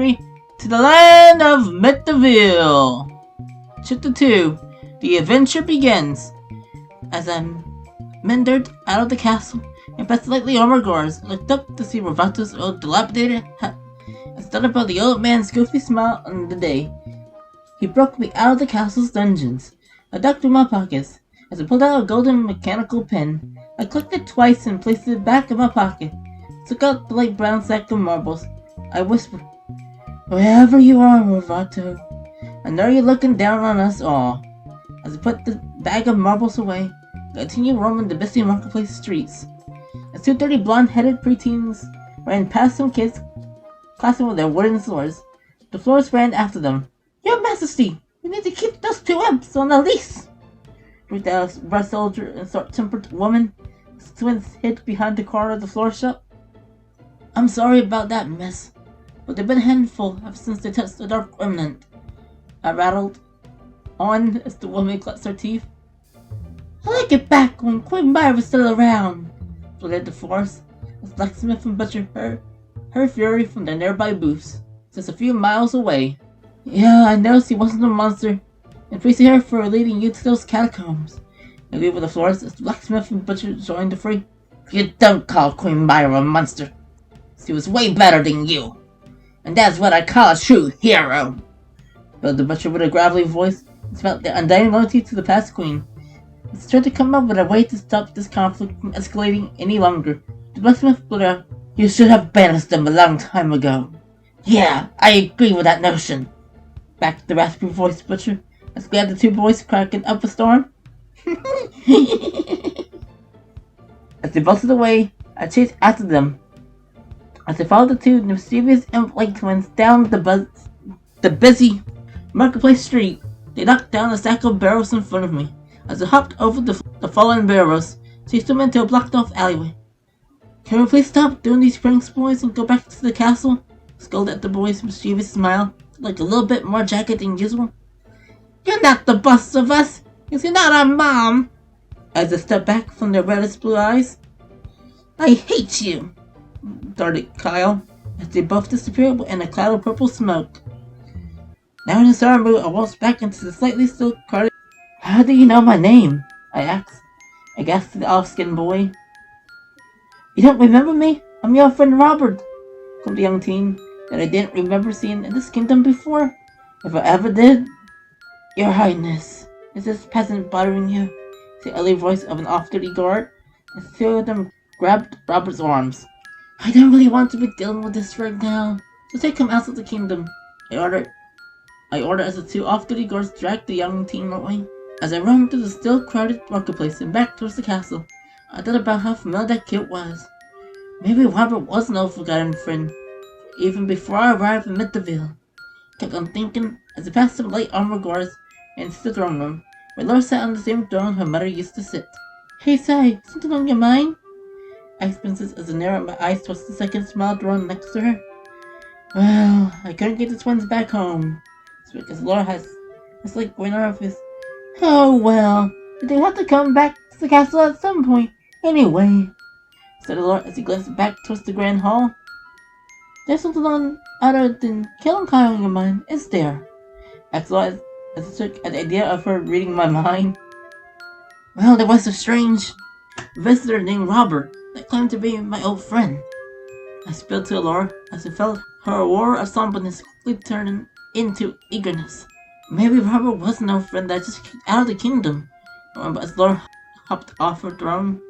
To the land of Mythaville! Chapter 2. The adventure begins. As I meandered out of the castle and past slightly armored guards, looked up to see Ravato's old dilapidated hut and thought about the old man's goofy smile on the day he broke me out of the castle's dungeons. I dug through my pockets. As I pulled out a golden mechanical pen, I clicked it twice and placed it back in my pocket. Took out the light brown sack of marbles. I whispered, "Wherever you are, Ravato, I know you're looking down on us all." As I put the bag of marbles away, I continued roaming the busy marketplace streets. As two dirty blonde-headed preteens ran past some kids clashing with their wooden swords, the floors ran after them. "Your Majesty, we need to keep those two imps on a leash!" shrieked a rough soldier and short-tempered woman. His twins hid behind the corner of the floor shop. "I'm sorry about that, miss, but they've been a handful ever since they touched the Dark Remnant," I rattled on as the woman clutched her teeth. "I like it back when Queen Maya was still around," fluttered the force, as blacksmith and butcher heard her fury from their nearby booths, just a few miles away. "Yeah, I noticed he wasn't a monster, and praise her for leading you to those catacombs," I agreed with the florist as blacksmith and butcher joined the fray. "You don't call Queen Maya a monster. She was way better than you, and that's what I call a true hero," bellowed the butcher with a gravelly voice and smelled the undying loyalty to the past queen. He tried to come up with a way to stop this conflict from escalating any longer. The blacksmith blurted out, "You should have banished them a long time ago." "Yeah, I agree with that notion," backed the raspy voiced butcher, as glad the two boys cracking up a storm. As they bolted away, I chased after them. As I followed the two mischievous imp-like twins down the busy marketplace street, they knocked down a stack of barrels in front of me. As I hopped over the fallen barrels, chased them into a blocked-off alleyway. "Can we please stop doing these pranks, boys, and go back to the castle?" scolded at the boy's mischievous smile, like a little bit more jagged than usual. "You're not the boss of us, because you're not our mom," as I stepped back from their reddest blue eyes. "I hate you," darted Kyle, as they both disappeared in a cloud of purple smoke. Now in a sour mood, I walked back into the slightly still crowded. "How do you know my name?" I asked, aghast at the off-skinned boy. "You don't remember me? I'm your friend Robert," called the young teen that I didn't remember seeing in this kingdom before. "If I ever did." "Your Highness, is this peasant bothering you?" the early voice of an off-duty guard, and two of them grabbed Robert's arms. "I don't really want to be dealing with this right now, so take him out of the kingdom," I ordered as the two off-duty guards dragged the young teen away. As I roamed through the still crowded marketplace and back towards the castle, I thought about how familiar that kid was. Maybe Robert was an old forgotten friend, even before I arrived in Mythaville. Kept on thinking as I passed some light armored guards and into the throne room, where Laura sat on the same throne her mother used to sit. "Hey, Sai, something on your mind?" asked Princess as I narrowed my eyes towards the second small throne next to her. "Well, I couldn't get the twins back home, because Laura has this like winner of his. Oh well, they have to come back to the castle at some point, anyway," said Laura as he glanced back towards the grand hall. "There's something on other than killing Kyle in your mind, is there?" asked Laura as I took at the idea of her reading my mind. "Well, there was a strange visitor named Robert that claimed to be my old friend," I spilled to Laura as I felt her roar of somberness quickly turning into eagerness. "Maybe Robert was no friend that I just kicked out of the kingdom," I remembered as Laura hopped off her throne.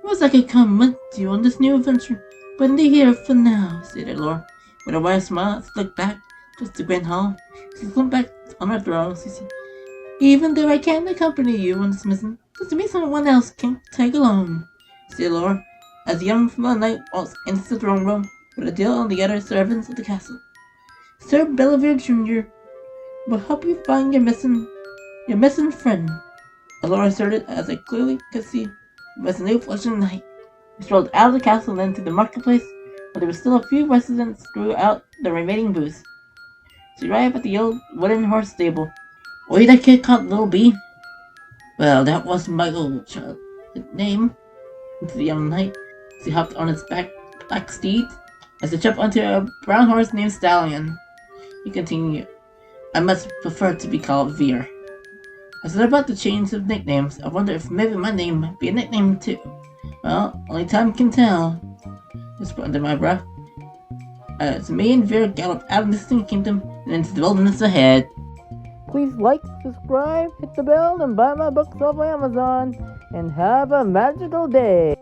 "Wish I could come with you on this new adventure, but they're here for now," stated Laura, with a wide smile as I looked back towards the grand hall. She slumped back on her throne. She said, "Even though I can't accompany you on this mission, doesn't mean someone else can tag along," said Laura, as the young familiar knight walked into the throne room with Adele and the other servants of the castle. "Sir Bellavere Jr. will help you find your missing friend," Laura asserted as I clearly could see it was a new flushing knight. We strolled out of the castle and then to the marketplace, where there were still a few residents throughout the remaining booths. She arrived at the old wooden horse stable. "Were you that kid called Little B?" "Well, that was my old child name," to the young knight as he hopped on his black steed, as he jumped onto a brown horse named Stallion. He continued. I must prefer to be called Veer. As they're about to change of nicknames, I wonder if maybe my name might be a nickname too. Well, only time can tell. Whispered under my breath. As me and Veer galloped out of the Distant Kingdom and into the wilderness ahead. Please like, subscribe, hit the bell, and buy my books off Amazon. And have a magical day.